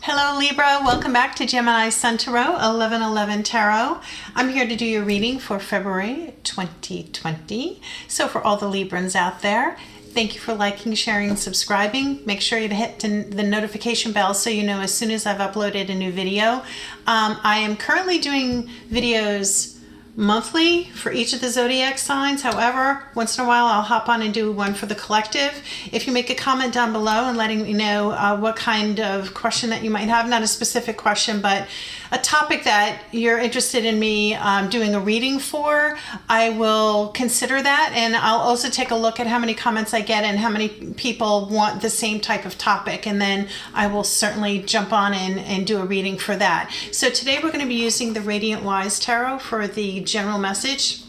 Hello Libra, welcome back to Gemini Sun Tarot 1111 Tarot. I'm here to do your reading for February 2020. So for all the Librans out there, thank you for liking, sharing, and subscribing. Make sure you hit the notification bell so you know as soon as I've uploaded a new video. I am currently doing videos monthly for each of the zodiac signs. However, once in a while I'll hop on and do one for the collective. If you make a comment down below and letting me know what kind of question that you might have, not a specific question, but a topic that you're interested in me doing a reading for, I will consider that, and I'll also take a look at how many comments I get and how many people want the same type of topic, and then I will certainly jump on in and do a reading for that. So today we're going to be using the Radiant Wise Tarot for the general message.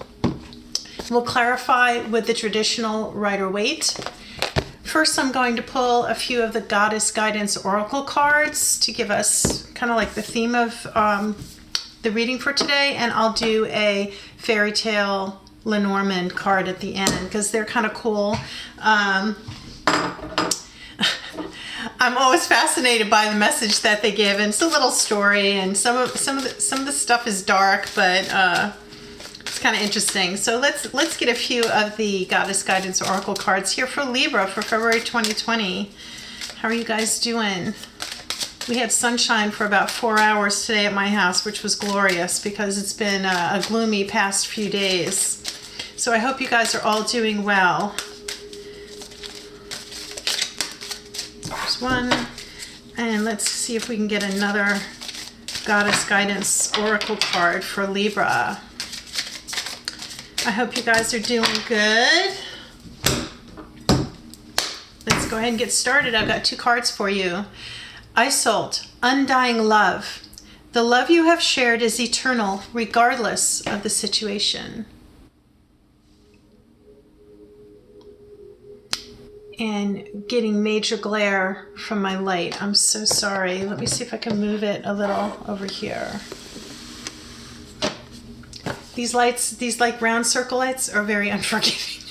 We'll clarify with the traditional Rider-Waite. First, I'm going to pull a few of the Goddess Guidance Oracle cards to give us kind of like the theme of the reading for today, and I'll do a Fairy Tale Lenormand card at the end because they're kind of cool. I'm always fascinated by the message that they give, and it's a little story, and some of the stuff is dark, but it's kind of interesting. So let's get a few of the Goddess Guidance Oracle cards here for Libra for February 2020. How are you guys doing? We had sunshine for about 4 hours today at my house, which was glorious because it's been a gloomy past few days. So I hope you guys are all doing well. There's one, and let's see if we can get another Goddess Guidance Oracle card for Libra. I hope you guys are doing good. Let's go ahead and get started. I've got two cards for you. Isolde, Undying Love. The love you have shared is eternal, regardless of the situation. And getting major glare from my light. I'm so sorry. Let me see if I can move it a little over here. These lights, these like round circle lights, are very unforgiving.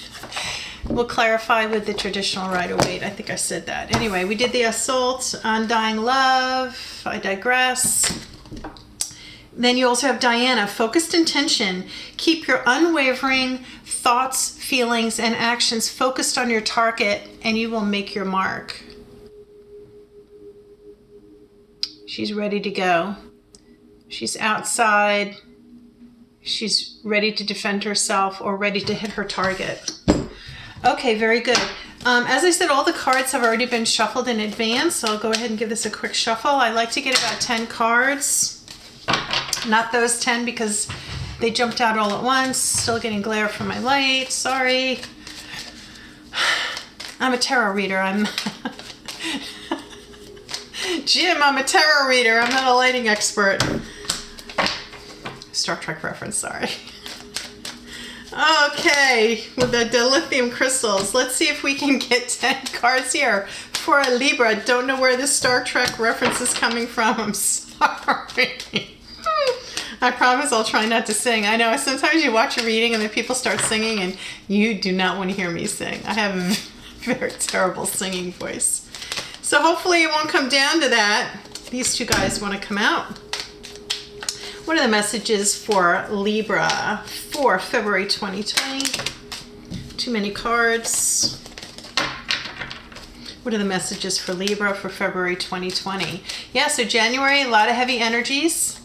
We'll clarify with the traditional Rider-Waite. I think I said that. Anyway, we did the Isolde, Undying Love. I digress. Then you also have Diana, Focused Intention. Keep your unwavering thoughts, feelings, and actions focused on your target, and you will make your mark. She's ready to go. She's outside. She's ready to defend herself or ready to hit her target. Okay, very good. As I said, all the cards have already been shuffled in advance, so I'll go ahead and give this a quick shuffle. I like to get about 10 cards. Not those 10 because they jumped out all at once. Still getting glare from my light. Sorry. I'm a tarot reader. Jim, I'm a tarot reader. I'm not a lighting expert. Star Trek reference, sorry. Okay, with the lithium crystals, let's see if we can get 10 cards here for a Libra. Don't know where this Star Trek reference is coming from. I'm sorry. I promise I'll try not to sing. I know sometimes you watch a reading and then people start singing and you do not want to hear me sing. I have a very terrible singing voice. So hopefully it won't come down to that. These two guys want to come out. What are the messages for Libra for February 2020? Too many cards. What are the messages for Libra for February 2020? Yeah, so January, a lot of heavy energies.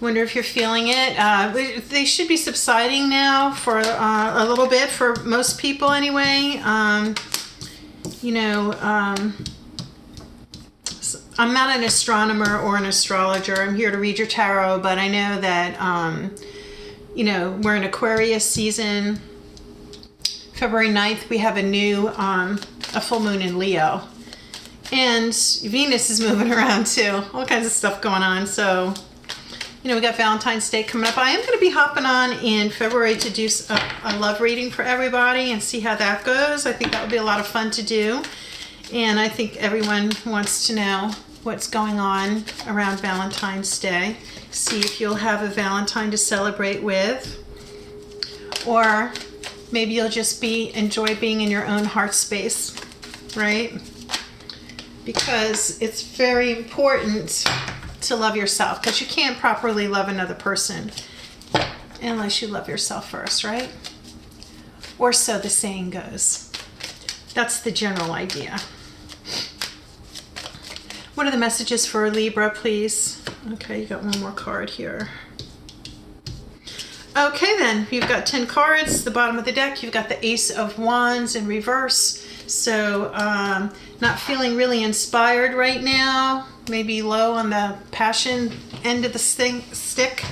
Wonder if you're feeling it. They should be subsiding now for a little bit for most people anyway. I'm not an astronomer or an astrologer. I'm here to read your tarot, but I know that, we're in Aquarius season. February 9th, we have a full moon in Leo. And Venus is moving around too. All kinds of stuff going on. So, we got Valentine's Day coming up. I am going to be hopping on in February to do a love reading for everybody and see how that goes. I think that would be a lot of fun to do. And I think everyone wants to know what's going on around Valentine's Day. See if you'll have a Valentine to celebrate with. Or maybe you'll just enjoy being in your own heart space, right? because it's very important to love yourself, because you can't properly love another person unless you love yourself first, right? Or so the saying goes. That's the general idea. What are the messages for Libra, please? Okay, you got one more card here. Okay, then, you've got 10 cards. The bottom of the deck, you've got the Ace of Wands in reverse. So, not feeling really inspired right now. Maybe low on the passion end of the stick.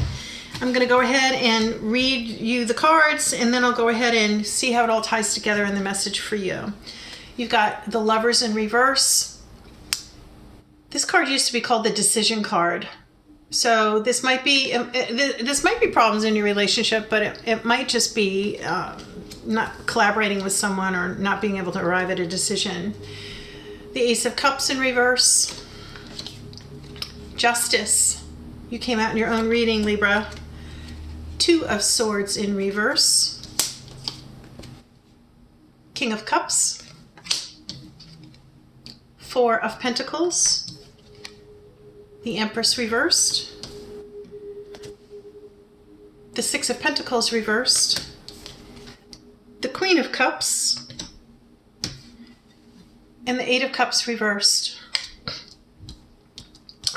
I'm going to go ahead and read you the cards, and then I'll go ahead and see how it all ties together in the message for you. You've got the Lovers in reverse. This card used to be called the Decision card. So this might be problems in your relationship, but it might just be not collaborating with someone or not being able to arrive at a decision. The Ace of Cups in reverse. Justice. You came out in your own reading, Libra. Two of Swords in reverse. King of Cups. Four of Pentacles. The Empress reversed. The Six of Pentacles reversed. The Queen of Cups. And the Eight of Cups reversed.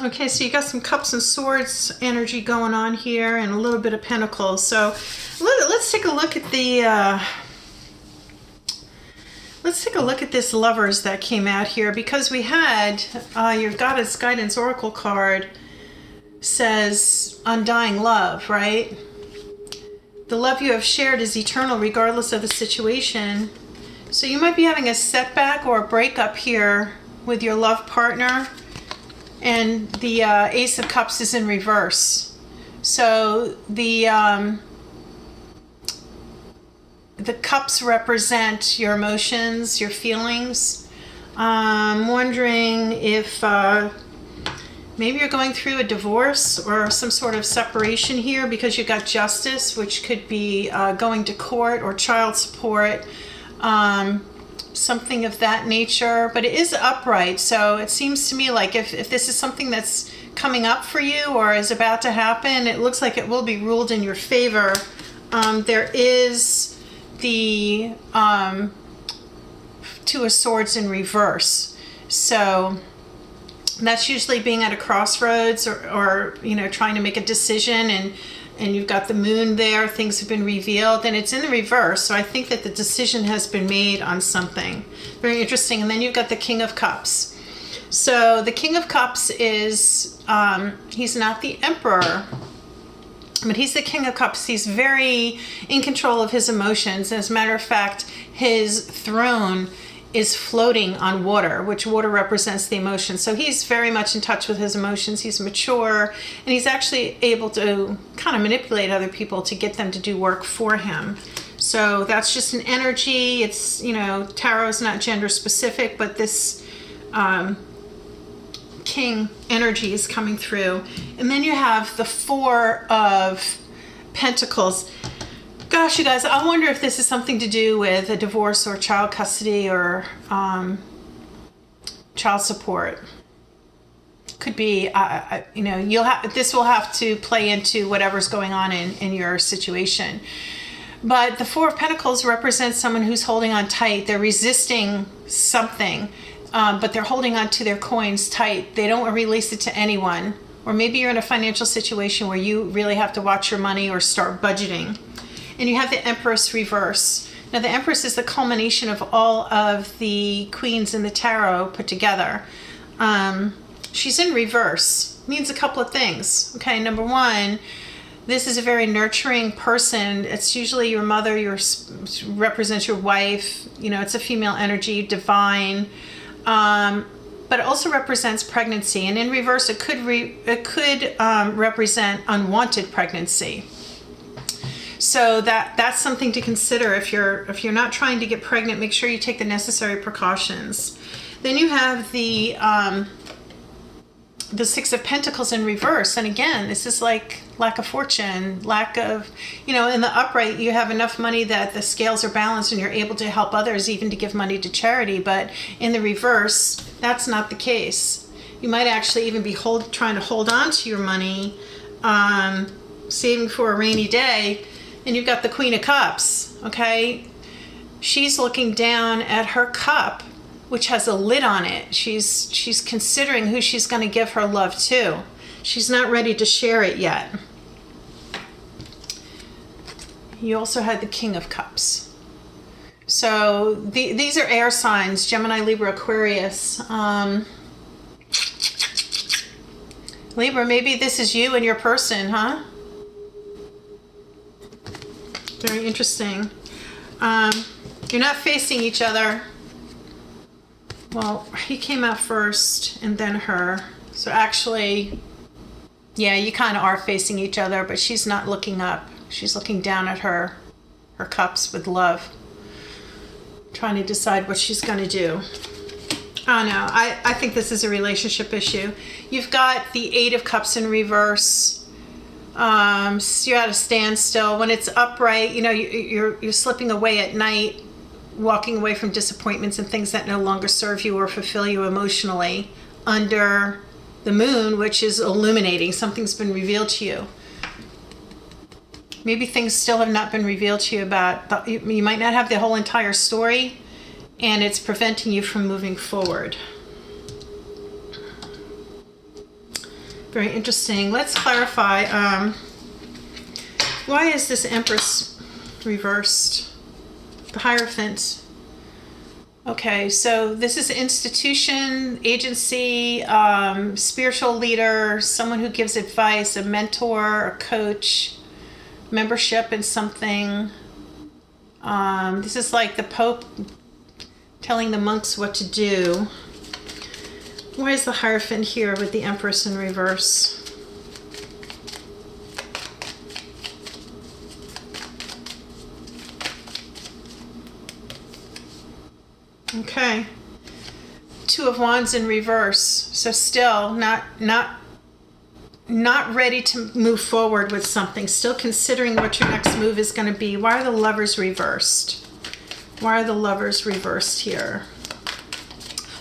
Okay, so you got some Cups and Swords energy going on here, and a little bit of Pentacles. So let's take a look at the let's take a look at this Lovers that came out here, because we had your Goddess Guidance Oracle card says undying love, right? The love you have shared is eternal regardless of the situation. So you might be having a setback or a breakup here with your love partner. And the Ace of Cups is in reverse. So the cups represent your emotions, your feelings. I'm wondering if maybe you're going through a divorce or some sort of separation here, because you got Justice, which could be going to court or child support. Something of that nature, but it is upright. So it seems to me like if this is something that's coming up for you or is about to happen, it looks like it will be ruled in your favor. There is the Two of Swords in reverse. So that's usually being at a crossroads or you know, trying to make a decision, and you've got the Moon there, things have been revealed, and it's in the reverse. So I think that the decision has been made on something. Very interesting. And then you've got the King of Cups. So the King of Cups is, he's not the Emperor, but he's the King of Cups. He's very in control of his emotions. As a matter of fact, his throne is floating on water, which water represents the emotions. So he's very much in touch with his emotions. He's mature, and he's actually able to kind of manipulate other people to get them to do work for him. So that's just an energy. It's, you know, tarot is not gender specific, but this king energy is coming through. And then you have the Four of Pentacles. Gosh, you guys, I wonder if this is something to do with a divorce or child custody or child support. Could be, you know, this will have to play into whatever's going on in your situation. But the Four of Pentacles represents someone who's holding on tight. They're resisting something, but they're holding on to their coins tight. They don't want to release it to anyone. Or maybe you're in a financial situation where you really have to watch your money or start budgeting. And you have the Empress reverse. Now the Empress is the culmination of all of the queens in the tarot put together. She's in reverse. Means a couple of things. Okay, number one, this is a very nurturing person. It's usually your mother, represents your wife. You know, it's a female energy, divine. But it also represents pregnancy. And in reverse, it could represent unwanted pregnancy. So that's something to consider. If you're not trying to get pregnant, make sure you take the necessary precautions. Then you have the the Six of Pentacles in reverse. And again, this is like lack of fortune, lack of, you know, in the upright, you have enough money that the scales are balanced and you're able to help others, even to give money to charity. But in the reverse, that's not the case. You might actually even be trying to hold on to your money, saving for a rainy day, and you've got the Queen of Cups, okay? She's looking down at her cup, which has a lid on it. She's considering who she's going to give her love to. She's not ready to share it yet. You also had the King of Cups. So these are air signs, Gemini, Libra, Aquarius. Libra, maybe this is you and your person, huh? Very interesting. You're not facing each other. Well, he came out first and then her. So actually, yeah, you kind of are facing each other, but she's not looking up. She's looking down at her cups with love, trying to decide what she's going to do. Oh no, I think this is a relationship issue. You've got the Eight of Cups in reverse. So you're at a standstill. When it's upright, you know, you're slipping away at night, walking away from disappointments and things that no longer serve you or fulfill you emotionally. Under the moon, which is illuminating, something's been revealed to you. Maybe things still have not been revealed to you about, you might not have the whole entire story, and it's preventing you from moving forward. Very interesting. Let's clarify. Why is this Empress reversed? The Hierophant. Okay, so this is institution, agency, spiritual leader, someone who gives advice, a mentor, a coach, membership in something. This is like the Pope telling the monks what to do. Why is the Hierophant here with the Empress in reverse? Okay. Two of Wands in reverse. So still not ready to move forward with something. Still considering what your next move is going to be. Why are the Lovers reversed? Why are the Lovers reversed here?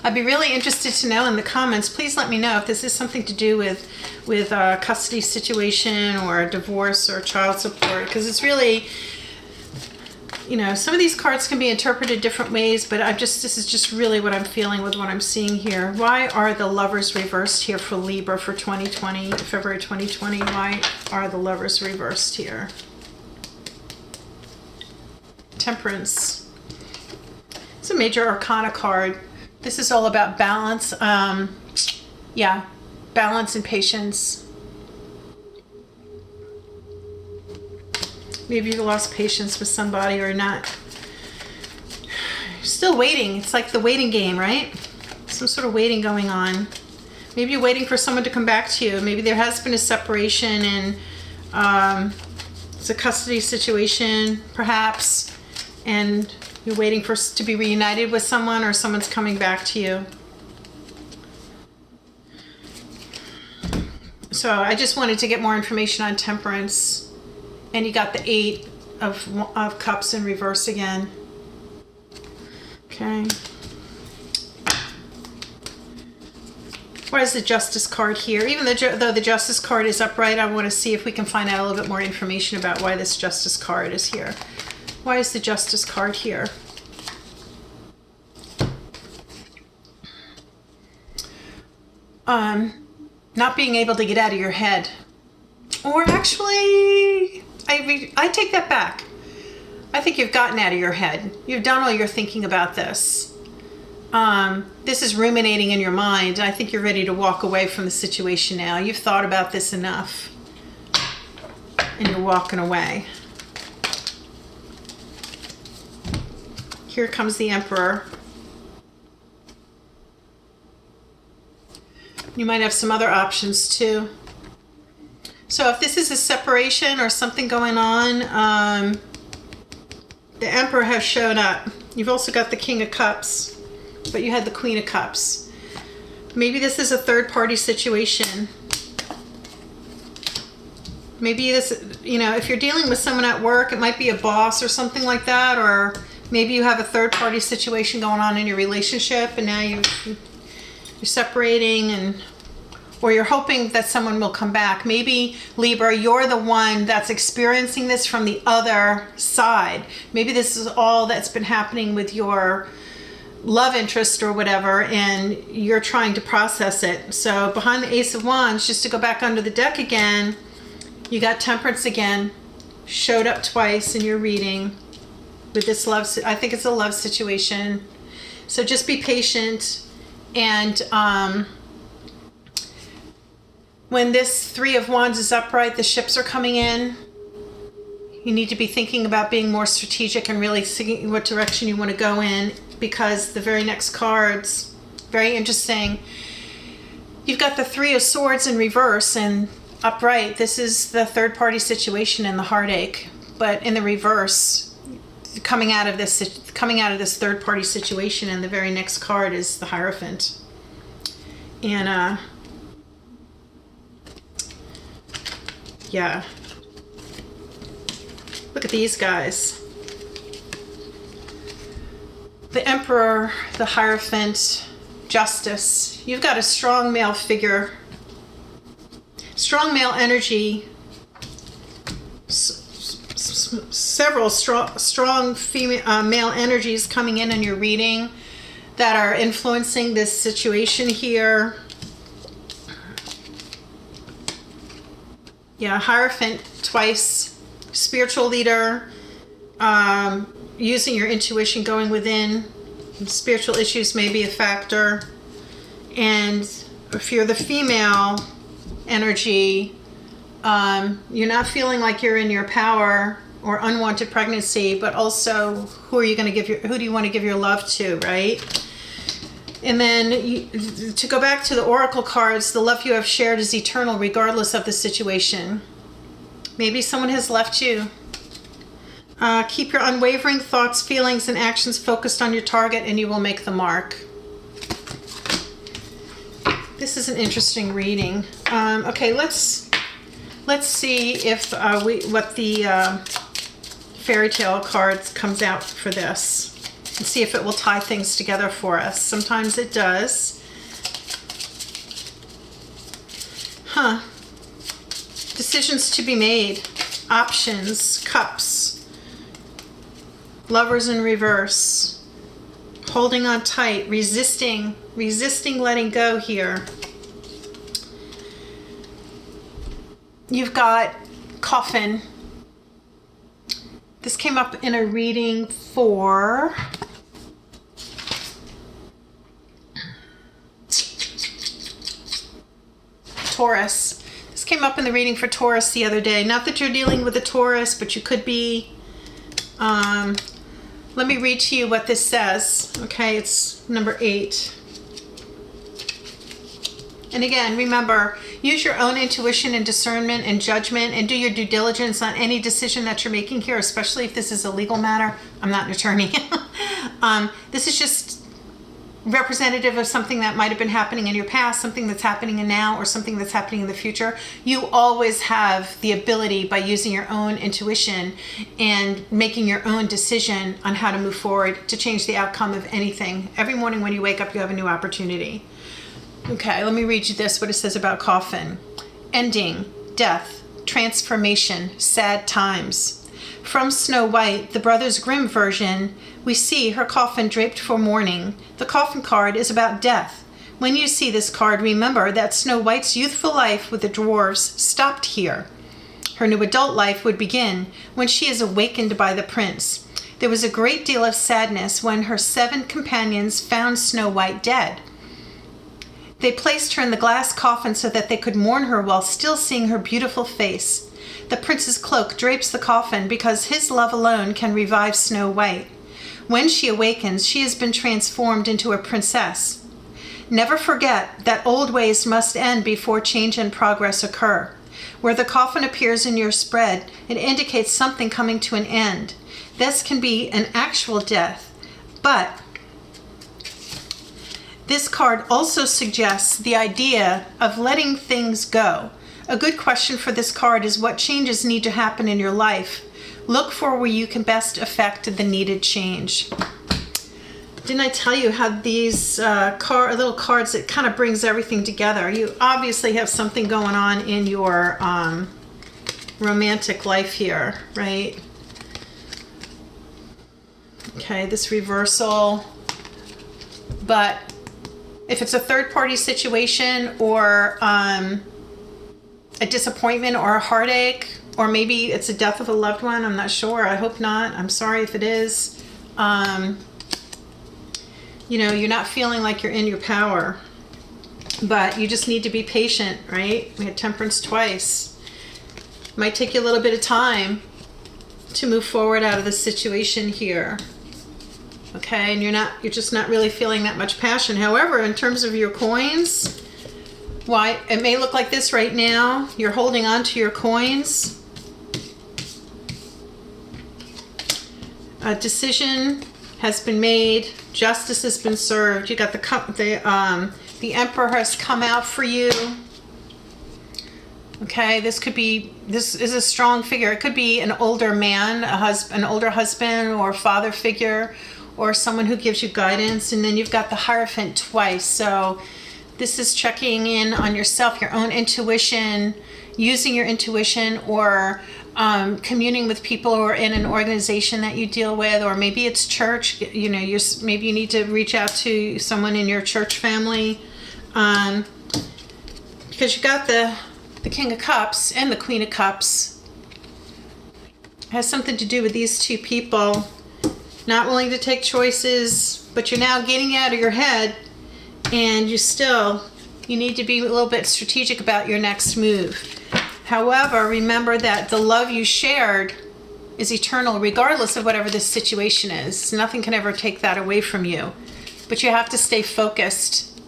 I'd be really interested to know in the comments. Please let me know if this is something to do with a custody situation or a divorce or child support, because it's really, you know, some of these cards can be interpreted different ways, but this is just really what I'm feeling with what I'm seeing here. Why are the Lovers reversed here for Libra for 2020, February 2020? Why are the Lovers reversed here? Temperance. It's a major arcana card. This is all about balance. Yeah, balance and patience. Maybe you lost patience with somebody or not. You're still waiting. It's like the waiting game, right? Some sort of waiting going on. Maybe you're waiting for someone to come back to you. Maybe there has been a separation and it's a custody situation, perhaps, and you're waiting to be reunited with someone, or someone's coming back to you. So I just wanted to get more information on Temperance. And you got the Eight of Cups in reverse again. Okay. Why is the Justice card here? Even though the Justice card is upright, I want to see if we can find out a little bit more information about why this Justice card is here. Why is the Justice card here? Not being able to get out of your head. Or actually, I take that back. I think you've gotten out of your head. You've done all your thinking about this. This is ruminating in your mind. I think you're ready to walk away from the situation now. You've thought about this enough. And you're walking away. Here comes the Emperor. You might have some other options too. So if this is a separation or something going on, the Emperor has shown up. You've also got the King of Cups, but you had the Queen of Cups. Maybe this is a third-party situation. Maybe this, if you're dealing with someone at work, it might be a boss or something like that, or maybe you have a third-party situation going on in your relationship, and now you're separating, or you're hoping that someone will come back. Maybe, Libra, you're the one that's experiencing this from the other side. Maybe this is all that's been happening with your love interest or whatever, and you're trying to process it. So behind the Ace of Wands, just to go back under the deck again, you got Temperance again, showed up twice in your reading with this love. I think it's a love situation. So just be patient. And when this Three of Wands is upright, the ships are coming in. You need to be thinking about being more strategic and really seeing what direction you want to go in, because the very next cards, very interesting. You've got the Three of Swords in reverse and upright. This is the third party situation and the heartache, but in the reverse, coming out of this third party situation, and the very next card is the Hierophant. And yeah, look at these guys. The Emperor, the Hierophant, Justice. You've got a strong male figure, strong male energy, several strong female male energies coming in your reading that are influencing this situation here. Yeah, Hierophant twice, spiritual leader, using your intuition, going within. Spiritual issues may be a factor. And if you're the female energy, you're not feeling like you're in your power, or unwanted pregnancy, but also who do you want to give your love to, right? And then to go back to the oracle cards, the love you have shared is eternal regardless of the situation. Maybe someone has left you. Keep your unwavering thoughts, feelings, and actions focused on your target, and you will make the mark. This is an interesting reading. Okay, let's see if what the fairy tale cards comes out for this, and see if it will tie things together for us. Sometimes it does. Decisions to be made, options, cups, Lovers in reverse, holding on tight, resisting letting go here. You've got Coffin. This came up in a reading for Taurus. This came up in the reading for Taurus the other day. Not that you're dealing with a Taurus, but you could be. Let me read to you what this says. Okay, it's number 8. And again, remember, use your own intuition and discernment and judgment, and do your due diligence on any decision that you're making here, especially if this is a legal matter. I'm not an attorney. This is just representative of something that might have been happening in your past, something that's happening in now, or something that's happening in the future. You always have the ability, by using your own intuition and making your own decision on how to move forward, to change the outcome of anything. Every morning when you wake up, you have a new opportunity. Okay, let me read you this, what it says about Coffin. Ending, death, transformation, sad times. From Snow White, the Brothers Grimm version, we see her coffin draped for mourning. The coffin card is about death. When you see this card, remember that Snow White's youthful life with the dwarves stopped here. Her new adult life would begin when she is awakened by the prince. There was a great deal of sadness when her 7 companions found Snow White dead. They placed her in the glass coffin so that they could mourn her while still seeing her beautiful face. The prince's cloak drapes the coffin because his love alone can revive Snow White. When she awakens, she has been transformed into a princess. Never forget that old ways must end before change and progress occur. Where the coffin appears in your spread, it indicates something coming to an end. This can be an actual death, but This card also suggests the idea of letting things go. A good question for this card is, what changes need to happen in your life? Look for where you can best affect the needed change. Didn't I tell you how these little cards, it kind of brings everything together? You obviously have something going on in your romantic life here, right? Okay, this reversal. But if it's a third-party situation, or a disappointment or a heartache, or maybe it's a death of a loved one, I'm not sure. I hope not. I'm sorry if it is. You know, you're not feeling like you're in your power, but you just need to be patient, right? We had Temperance twice. Might take you a little bit of time to move forward out of the situation here. Okay, and you're just not really feeling that much passion. However, in terms of your coins, why it may look like this right now, you're holding on to your coins. A decision has been made, justice has been served. You got the Emperor has come out for you. Okay, this is a strong figure. It could be an older man, an older husband or father figure, or someone who gives you guidance. And then you've got the Hierophant twice. So this is checking in on yourself, your own intuition, using your intuition, or communing with people who are in an organization that you deal with, or maybe it's church. You know, maybe you need to reach out to someone in your church family, because you got the King of Cups and the Queen of Cups. It has something to do with these two people not willing to take choices, but you're now getting out of your head, and you need to be a little bit strategic about your next move. However, remember that the love you shared is eternal, regardless of whatever this situation is. Nothing can ever take that away from you. But you have to stay focused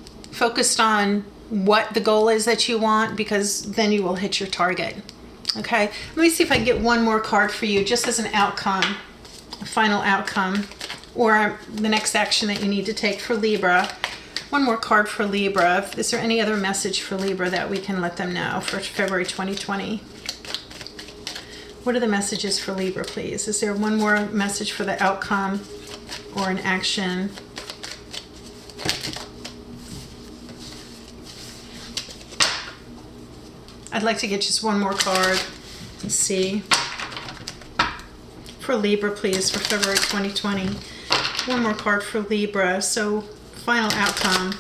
on what the goal is that you want, because then you will hit your target. Okay, let me see if I can get one more card for you, just as an outcome, a final outcome, or the next action that you need to take for Libra. One more card for Libra. Is there any other message for Libra that we can let them know for February 2020? What are the messages for Libra, please? Is there one more message for the outcome or an action? I'd like to get just one more card. Let's see. For Libra, please, for February 2020. One more card for Libra. So, final outcome.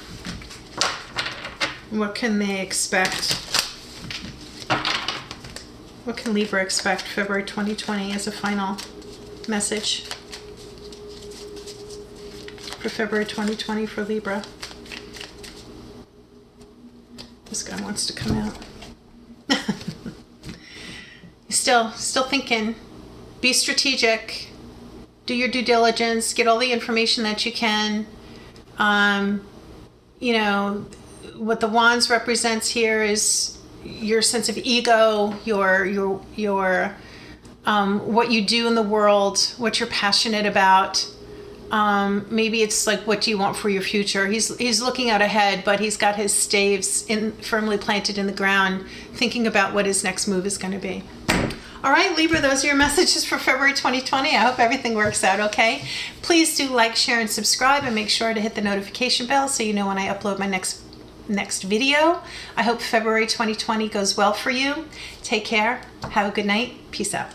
What can they expect? What can Libra expect February 2020 as a final message for February 2020 for Libra? This guy wants to come out. Still thinking. Be strategic. Do your due diligence. Get all the information that you can. You know, what the wands represents here is your sense of ego, your what you do in the world, what you're passionate about. Maybe it's like, what do you want for your future? He's looking out ahead, but he's got his staves firmly planted in the ground, thinking about what his next move is going to be. All right, Libra, those are your messages for February 2020. I hope everything works out okay. Please do like, share, and subscribe, and make sure to hit the notification bell so you know when I upload my next video. I hope February 2020 goes well for you. Take care. Have a good night. Peace out.